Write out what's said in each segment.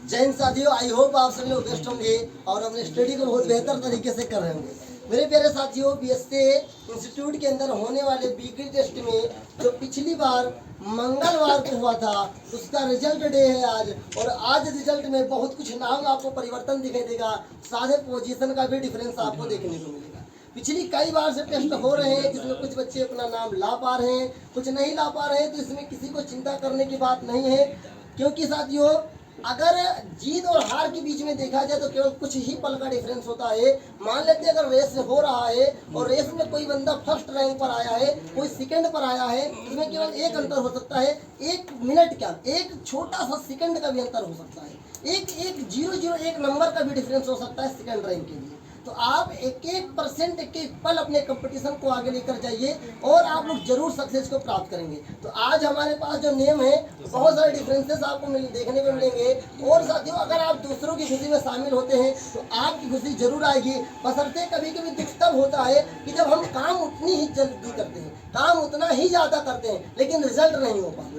जैन साथियों, I hope आप सभी लोग बेस्ट होंगे और अपने स्टडी को बहुत बेहतर तरीके से कर रहे होंगे। मेरे प्यारे साथियों, बीएसए इंस्टीट्यूट के अंदर होने वाले वीकली टेस्ट में जो पिछली बार मंगलवार को हुआ था उसका रिजल्ट डे है आज। और आज रिजल्ट में बहुत कुछ नाम आपको परिवर्तन दिखाई देगा, सारे पोजीशन का भी डिफरेंस आपको देखने को मिलेगा। पिछली कई बार से टेस्ट हो रहे हैं जिसमें कुछ बच्चे अपना नाम ला पा रहे हैं, कुछ नहीं ला पा रहे हैं, तो इसमें किसी को चिंता करने की बात नहीं है। क्योंकि साथियों, अगर जीत और हार के बीच में देखा जाए तो केवल कुछ ही पल का डिफरेंस होता है। मान लेते हैं अगर रेस हो रहा है और रेस में कोई बंदा फर्स्ट रैंक पर आया है, कोई सेकंड पर आया है, इसमें केवल एक अंतर हो सकता है, 1 मिनट का, एक छोटा सा सेकंड का भी अंतर हो सकता है, एक 001 नंबर का भी डिफरेंस हो सकता है सेकंड रैंक के लिए। तो आप एक 1% एक पल अपने कंपटीशन को आगे लेकर जाइए और आप लोग जरूर सक्सेस को प्राप्त करेंगे। तो आज हमारे पास जो नेम है बहुत सारे डिफरेंसेस आपको देखने को मिलेंगे। और साथियों, अगर आप दूसरों की खुशी में शामिल होते हैं तो आपकी खुशी जरूर आएगी। बशर्ते कभी कभी दुख तब होता है कि जब हम काम उतनी ही जल्दी करते हैं, काम उतना ही ज्यादा करते हैं, लेकिन रिजल्ट नहीं हो पाता।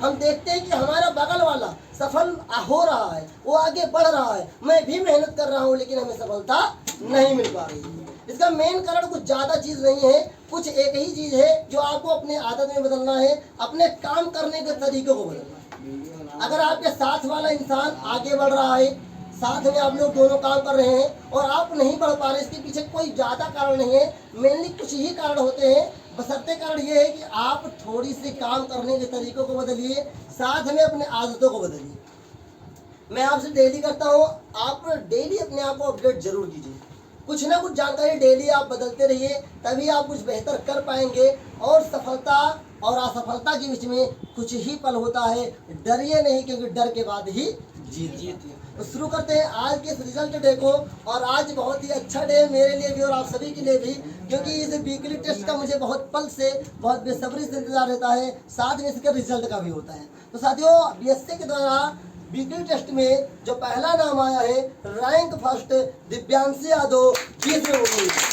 हम देखते हैं कि हमारा बगल वाला सफल हो रहा है, वो आगे बढ़ रहा है, मैं भी मेहनत कर रहा हूँ, लेकिन हमें सफलता नहीं मिल पा रही है। इसका मेन कारण कुछ ज्यादा चीज नहीं है, कुछ एक ही चीज है जो आपको अपने आदत में बदलना है, अपने काम करने के तरीकों को बदलना है। अगर आपके साथ वाला इंसान आगे बढ़ रहा है, साथ में आप लोग दोनों काम कर रहे हैं और आप नहीं बढ़ पा रहे, इसके पीछे कोई ज्यादा कारण नहीं है, मेनली कुछ ही कारण होते हैं। बशर्ते कारण ये है कि आप थोड़ी सी काम करने के तरीकों को बदलिए, साथ में अपने आदतों को बदलिए। मैं आपसे डेली करता हूँ, आप डेली अपने आप को अपडेट जरूर कीजिए, कुछ ना कुछ जानकारी डेली आप बदलते रहिए, तभी आप कुछ बेहतर कर पाएंगे। और सफलता और असफलता के बीच में कुछ ही पल होता है, डरिए नहीं, क्योंकि डर के बाद ही जीत। तो शुरू करते हैं आज के इस रिजल्ट डे को। और आज बहुत ही अच्छा डे है मेरे लिए भी और आप सभी के लिए भी, क्योंकि इस वीकली टेस्ट का मुझे बहुत पल से, बहुत बेसब्री से इंतजार रहता है, साथ में इसके रिजल्ट का भी होता है। तो साथियों, बीएसए के द्वारा वीकली टेस्ट में जो पहला नाम आया है, रैंक फर्स्ट दिव्यांशी यादव, 20 में 19।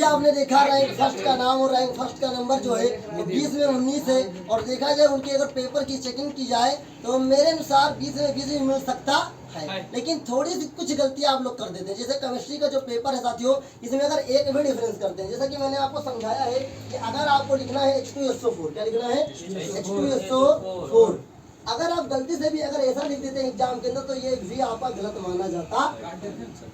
आपने देखा रैंक फर्स्ट का नाम और रैंक फर्स्ट का नंबर जो है वो 20 में 19 है। और देखा जाए उनके अगर पेपर की चेकिंग की जाए तो मेरे अनुसार 20 में 20 भी मिल सकता है, लेकिन थोड़ी सी कुछ गलतियां आप लोग कर देते हैं। जैसे केमिस्ट्री का जो पेपर है साथियों, इसमें अगर एक भी डिफरेंस करते हैं, जैसा कि मैंने आपको समझाया है कि अगर आपको लिखना है H2SO4, क्या लिखना है H2SO4, अगर आप गलती से भी अगर ऐसा लिख देते हैं एग्जाम के अंदर तो ये भी आपका गलत माना जाता,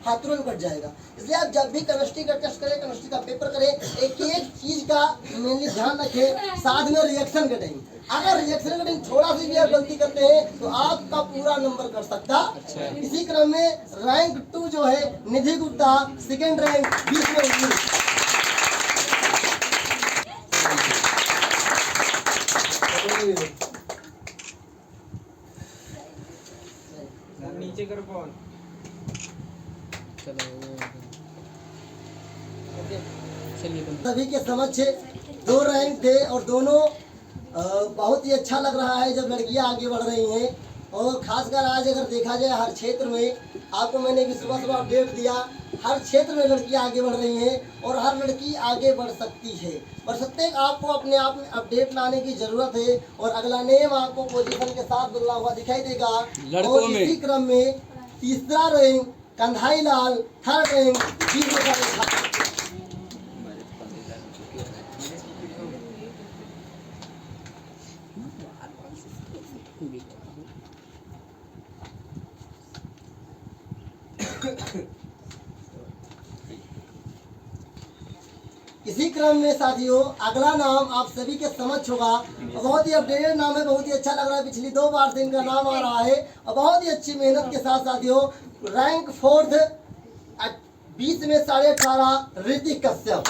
हाँ तुरंत कट जाएगा। इसलिए आप जब भी केमिस्ट्री का टेस्ट करें, केमिस्ट्री का पेपर करें, एक चीज का मेनली ध्यान रखें, साथ में रिएक्शन का टाइम। अगर रिएक्शन का टाइम थोड़ा सी भी आप गलती करते हैं तो आपका पूरा नंबर कट सकता। इसी क्रम में रैंक 2 जो है निधि गुप्ता, सेकेंड रैंक 20 में 19। नीचे कर कौन सभी के समक्ष 2 रैंक थे और दोनों बहुत ही अच्छा लग रहा है जब लड़कियां आगे बढ़ रही हैं। और खासकर आज अगर देखा जाए हर क्षेत्र में, आपको मैंने भी सुबह सुबह अपडेट दिया, हर क्षेत्र में लड़कियां आगे बढ़ रही हैं और हर लड़की आगे बढ़ सकती है। बशर्ते आपको अपने आप में अपडेट लाने की जरूरत है। और अगला नेम आपको पोजीशन के साथ बदला हुआ दिखाई देगा। और इसी क्रम में तीसरा रैंक कंधाई लाल, थर्ड रैंक 20 में। इसी क्रम में साथियों अगला नाम आप सभी के समझ होगा, बहुत ही अपडेटेड नाम है, बहुत ही अच्छा लग रहा है, पिछली 2 बार से इनका नाम आ रहा है और बहुत ही अच्छी मेहनत के साथ साथियों रैंक 4 20 में 18.5 ऋतिक कश्यप।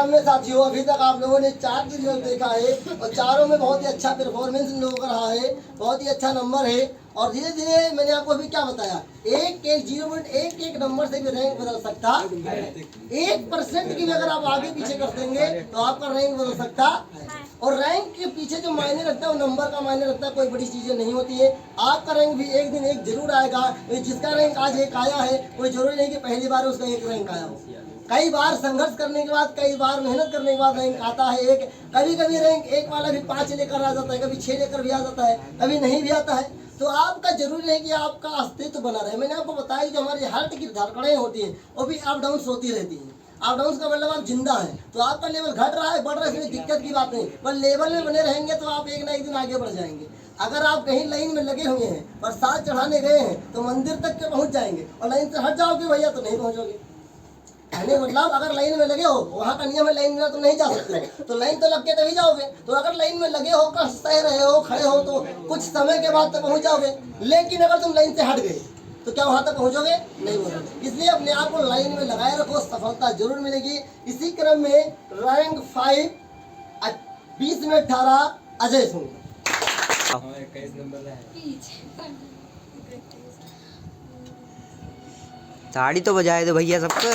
क्रम में साथियों अभी तक आप लोगों ने 4 की रिजल्ट देखा है और चारों में बहुत ही अच्छा परफॉर्मेंस इन लोगों का रहा है, बहुत ही अच्छा नंबर है। और धीरे धीरे मैंने आपको अभी क्या बताया, 0.1 नंबर से भी रैंक बदल सकता, 1% की भी अगर आप आगे पीछे कर देंगे तो आपका रैंक बदल सकता। और रैंक के पीछे जो मायने रखता है वो नंबर का मायने रखता है, कोई बड़ी चीजें नहीं होती है। आपका रैंक भी एक दिन एक जरूर आएगा। जिसका रैंक आज एक आया है कोई जरूरी नहीं कि पहली बार उसका एक रैंक आया हो। कई बार संघर्ष करने के बाद, कई बार मेहनत करने के बाद रैंक आता है एक। कभी कभी रैंक एक वाला भी 5 लेकर आ जाता है, कभी 6 लेकर भी आ जाता है, कभी नहीं भी आता है। तो आपका जरूरी नहीं कि आपका अस्तित्व बना रहे। मैंने आपको बताया कि जो हमारी हार्ट की धड़कनें होती हैं वो भी अप डाउन होती रहती हैं। अप डाउन का मतलब आप जिंदा हैं, तो आपका लेवल घट रहा है बढ़ रहा है, इसमें दिक्कत की बात नहीं, पर लेवल में बने रहेंगे तो आप एक ना एक दिन आगे बढ़ जाएंगे। अगर आप कहीं लाइन में लगे हुए हैं, प्रसाद चढ़ाने गए हैं तो मंदिर तक के पहुंच जाएंगे, और लाइन से हट जाओगे भैया तो नहीं पहुंचोगे। कहने मतलब अगर लाइन में लगे हो, वहाँ का नियम है लाइन में तो नहीं जा सकते, तो लाइन तो लग के तभी जाओगे। तो अगर लाइन में लगे हो, सह रहे हो, खड़े हो, तो कुछ समय के बाद तो पहुंच जाओगे। लेकिन अगर तुम लाइन से हट गए तो क्या वहाँ तक पहुंचोगे? नहीं पहुंचोगे। इसलिए अपने आप को लाइन में लगाए रखो, सफलता जरूर मिलेगी। इसी क्रम में रैंक 5 20 में 18 अजय सिंह। 21 नंबर है। ताड़ी तो बजाए दो भैया सबको।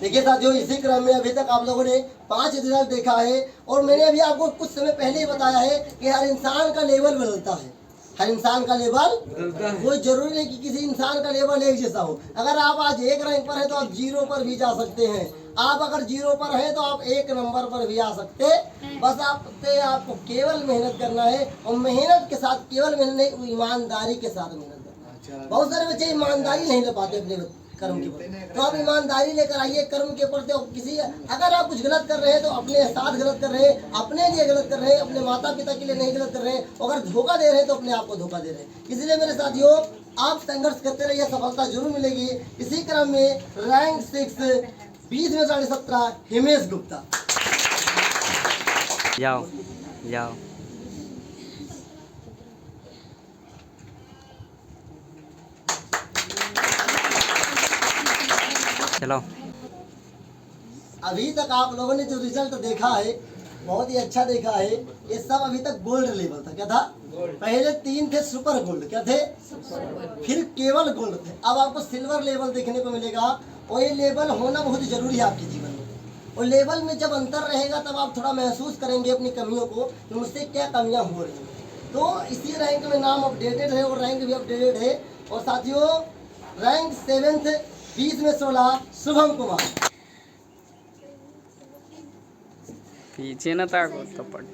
देखिए साथियों, इसी क्रम में अभी तक आप लोगों ने 5 रिजल्ट देखा है, और मैंने अभी आपको कुछ समय पहले ही बताया है कि हर इंसान का लेवल बदलता है। हर इंसान का लेवल बदलता है, कोई जरूरी नहीं कि किसी इंसान का लेवल एक जैसा हो। अगर आप आज 1 रैंक पर है तो आप 0 पर भी जा सकते हैं। आप अगर 0 पर है तो आप 1 नंबर पर भी आ सकते। बस आपको केवल मेहनत करना है, और मेहनत के साथ केवल मेहनत नहीं, ईमानदारी के साथ मेहनत करना है। बहुत सारे बच्चे ईमानदारी नहीं ले पाते अपने कर्म के प्रति, तो आप ईमानदारी लेकर आइए कर्म के प्रति। किसी अगर आप कुछ गलत कर रहे हैं तो अपने साथ गलत कर रहे हैं, अपने लिए गलत कर रहे हैं, अपने माता पिता के लिए नहीं गलत कर रहे हैं। अगर धोखा दे रहे हैं तो अपने आप को धोखा दे रहे हैं। इसलिए मेरे साथियों, आप संघर्ष करते रहिए, सफलता जरूर मिलेगी। इसी क्रम में रैंक 6 20 में 17 हिमेश गुप्ता। जाओ जाओ। चलो। अभी तक आप लोगों ने जो रिजल्ट देखा है बहुत ही अच्छा देखा है। ये सब अभी तक गोल्ड लेवल था। क्या था? पहले 3 थे सुपर गोल्ड। क्या थे? फिर केवल गोल्ड थे। अब आपको सिल्वर लेवल देखने को मिलेगा, और ये लेवल होना बहुत जरूरी है आपके जीवन में। और लेवल में जब अंतर रहेगा तब आप थोड़ा महसूस करेंगे अपनी कमियों को कि मुझसे क्या कमियां हो रही हैं। तो इसी रैंक में नाम अपडेटेड है और रैंक भी अपडेटेड है। और साथियों, रैंक 7 20 में 16 शुभम कुमार। पीछे न ताको तो पड़।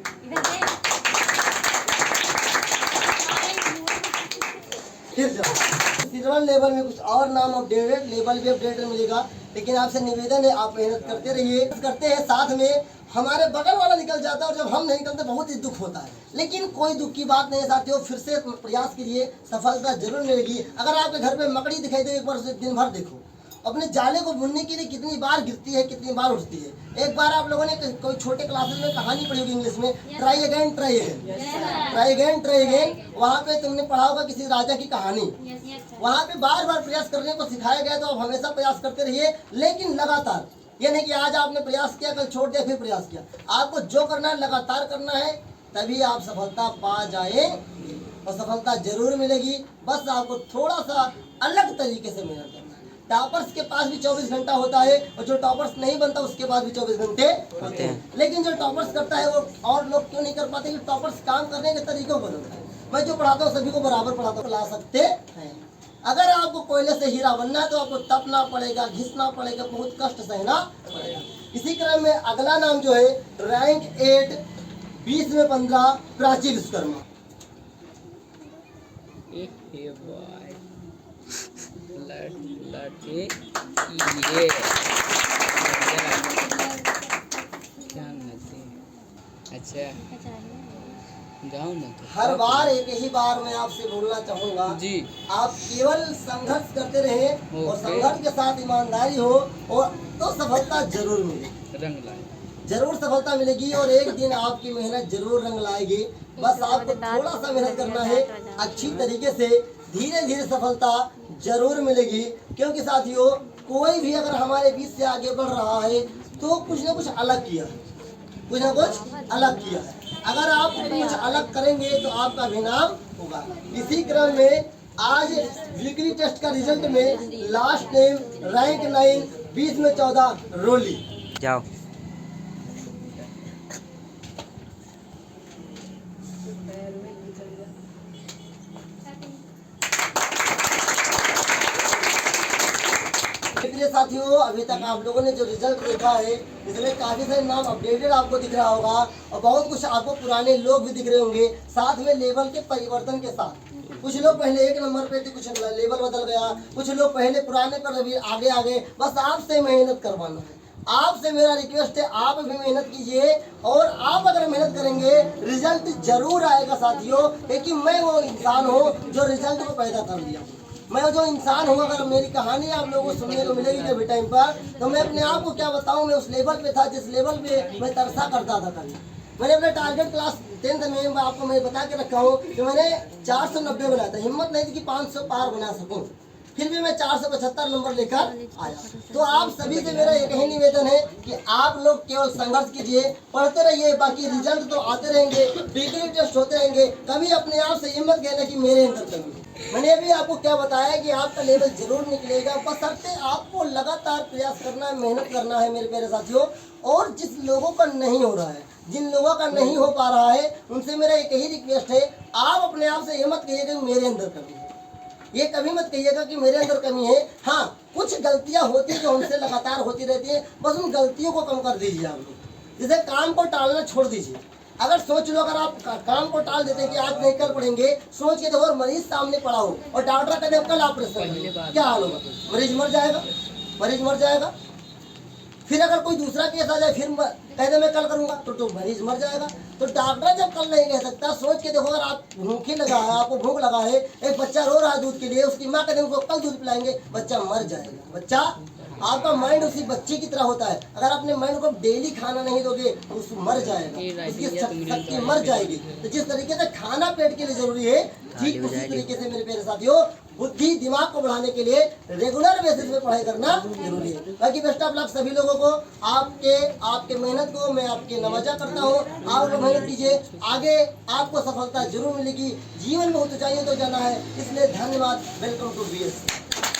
सिल्वर लेवल में कुछ और नाम अपडेटेड, लेवल भी अपडेटेड मिलेगा। लेकिन आपसे निवेदन है, आप मेहनत करते रहिए। करते हैं साथ में हमारे बगल वाला निकल जाता है, और जब हम नहीं निकलते बहुत ही दुख होता है। लेकिन कोई दुख की बात नहीं है साथियों, फिर से प्रयास कीजिए, सफलता जरूर मिलेगी। अगर आपके घर पे मकड़ी दिखाई दे, एक बार उसे दिन भर देखो। अपने जाले को बुनने के लिए कितनी बार गिरती है, कितनी बार उठती है। एक बार आप लोगों ने कोई छोटे क्लासेस में कहानी पढ़ी होगी इंग्लिश में, try again try again, try again try again. वहाँ पे तुमने पढ़ा होगा किसी राजा की कहानी। वहाँ पे बार बार प्रयास करने को सिखाया गया, तो आप हमेशा प्रयास करते रहिए, लेकिन लगातार। ये नहीं कि आज आपने प्रयास किया, कल छोड़ दिया, फिर प्रयास किया। आपको जो करना है लगातार करना है, तभी आप सफलता पा जाए, और सफलता जरूर मिलेगी। बस आपको थोड़ा सा अलग तरीके से मेहनत करना है। टॉपर्स के पास भी 24 घंटा होता है, और जो टॉपर्स नहीं बनता उसके पास भी 24 घंटे होते हैं। लेकिन जो टॉपर्स करता है वो और लोग क्यों नहीं कर पाते? कि टॉपर्स काम करने के तरीकों बदलता है। मैं जो पढ़ाता हूँ सभी को बराबर पढ़ाता हूँ, ला सकते हैं। अगर आपको कोयले से हीरा बनना है तो आपको तपना पड़ेगा, घिसना पड़ेगा, बहुत कष्ट सहना पड़ेगा। इसी क्रम में अगला नाम जो है रैंक 8 20 में 15 प्राची विश्वकर्मा। अच्छा जाओ ना। हर बार एक ही बार मैं आपसे बोलना चाहूंगा जी, आप केवल संघर्ष करते रहे, और संघर्ष के साथ ईमानदारी हो, और तो सफलता जरूर मिलेगी, रंग लाए जरूर सफलता मिलेगी। और एक दिन आपकी मेहनत जरूर रंग लाएगी। बस आपको थोड़ा सा मेहनत करना है, अच्छी तरीके से, धीरे धीरे सफलता जरूर मिलेगी। क्योंकि साथियों, कोई भी अगर हमारे बीच से आगे बढ़ रहा है तो कुछ ना कुछ अलग किया है, कुछ ना कुछ अलग किया है। अगर आप कुछ अलग करेंगे तो आपका भी नाम होगा। इसी क्रम में आज वीकली टेस्ट का रिजल्ट में लास्ट नेम रैंक 9 20 में 14 रोली। जाओ। प्रिय साथियों, अभी तक आप लोगों ने जो रिजल्ट देखा है इसमें काफी सारे नाम अपडेटेड आपको दिख रहा होगा और बहुत कुछ आपको पुराने लोग भी दिख रहे होंगे, साथ में लेवल के परिवर्तन के साथ। कुछ लोग पहले 1 नंबर पे थे, कुछ लेवल बदल गया, कुछ लोग पहले पुराने पर अभी आगे आ गए। बस आपसे मेहनत करवाना है, आपसे मेरा रिक्वेस्ट है आप भी मेहनत कीजिए और आप अगर मेहनत करेंगे रिजल्ट जरूर आएगा साथियों, क्योंकि मैं वो इंसान हूँ जो रिजल्ट को पैदा कर दिया। मैं जो इंसान हूँ, अगर मेरी कहानी आप लोगों को सुनने को मिलेगी कभी टाइम पर, तो मैं अपने आप को क्या बताऊँ, मैं उस लेवल पे था जिस लेवल पे मैं तरसा करता था कभी। मैंने अपने टारगेट क्लास 10th में आपको मैं बता के रखा हूँ कि मैंने 490 बनाया था, हिम्मत नहीं थी कि 500 पार बना सकूँ, फिर भी मैं 475 नंबर लेकर आया। तो आप सभी से मेरा एक ही निवेदन है कि आप लोग केवल संघर्ष कीजिए, पढ़ते रहिए, बाकी रिजल्ट तो आते रहेंगे, वीकली टेस्ट होते रहेंगे। कभी अपने आप से हिम्मत कहना कि मेरे अंदर कमी है। मैंने भी आपको क्या बताया कि आपका लेवल जरूर निकलेगा, बशर्ते आपको लगातार प्रयास करना है, मेहनत करना है मेरे प्यारे साथियों। और जिस लोगों का नहीं हो रहा है, जिन लोगों का नहीं हो पा रहा है, उनसे मेरा एक ही रिक्वेस्ट है, आप अपने आप से ये मत कहिएगा कि मेरे अंदर कमी है, ये कभी मत कहिएगा कि मेरे अंदर कमी है। हाँ, कुछ गलतियां होती हैं जो हमसे लगातार होती रहती हैं, बस उन गलतियों को कम कर दीजिए आप लोग। जैसे काम को टालना छोड़ दीजिए। अगर सोच लो, अगर आप काम को टाल देते हैं कि आज नहीं कल पढ़ेंगे, सोच के देखो और मरीज सामने पड़ा हो और डॉक्टर कहते हैं कल ऑपरेशन, क्या हाल होगा? मरीज मर जाएगा, मरीज मर जाएगा। फिर अगर कोई दूसरा केस आ जाए, फिर कहते मैं कल करूंगा, तो मरीज मर जाएगा। तो डॉक्टर जब कल नहीं कह सकता, सोच के देखो, अगर आप भूखे लगा है, आपको भूख लगा है, एक बच्चा रो रहा है दूध के लिए, उसकी माँ कहते हैं उसको कल दूध पिलाएंगे, बच्चा मर जाएगा। बच्चा, आपका माइंड उसी बच्चे की तरह होता है, अगर अपने माइंड को डेली खाना नहीं दोगे तो उसको मर जाएगा, उसकी शक्ति मर जाएगी। तो जिस तरीके से खाना पेट के लिए जरूरी है, ठीक उसी तरीके से मेरे प्यारे साथियों बुद्धि दिमाग को बढ़ाने के लिए रेगुलर बेसिस पे पढ़ाई करना जरूरी है। बाकी बेस्ट ऑफ लक सभी लोगों को, आपके मेहनत को मैं आपके नवाजा करता हूँ। आप लोग मेहनत कीजिए, आगे आपको सफलता जरूर मिलेगी। जीवन में ऊंचाइयों तो जाना है, इसलिए धन्यवाद। Welcome to BS।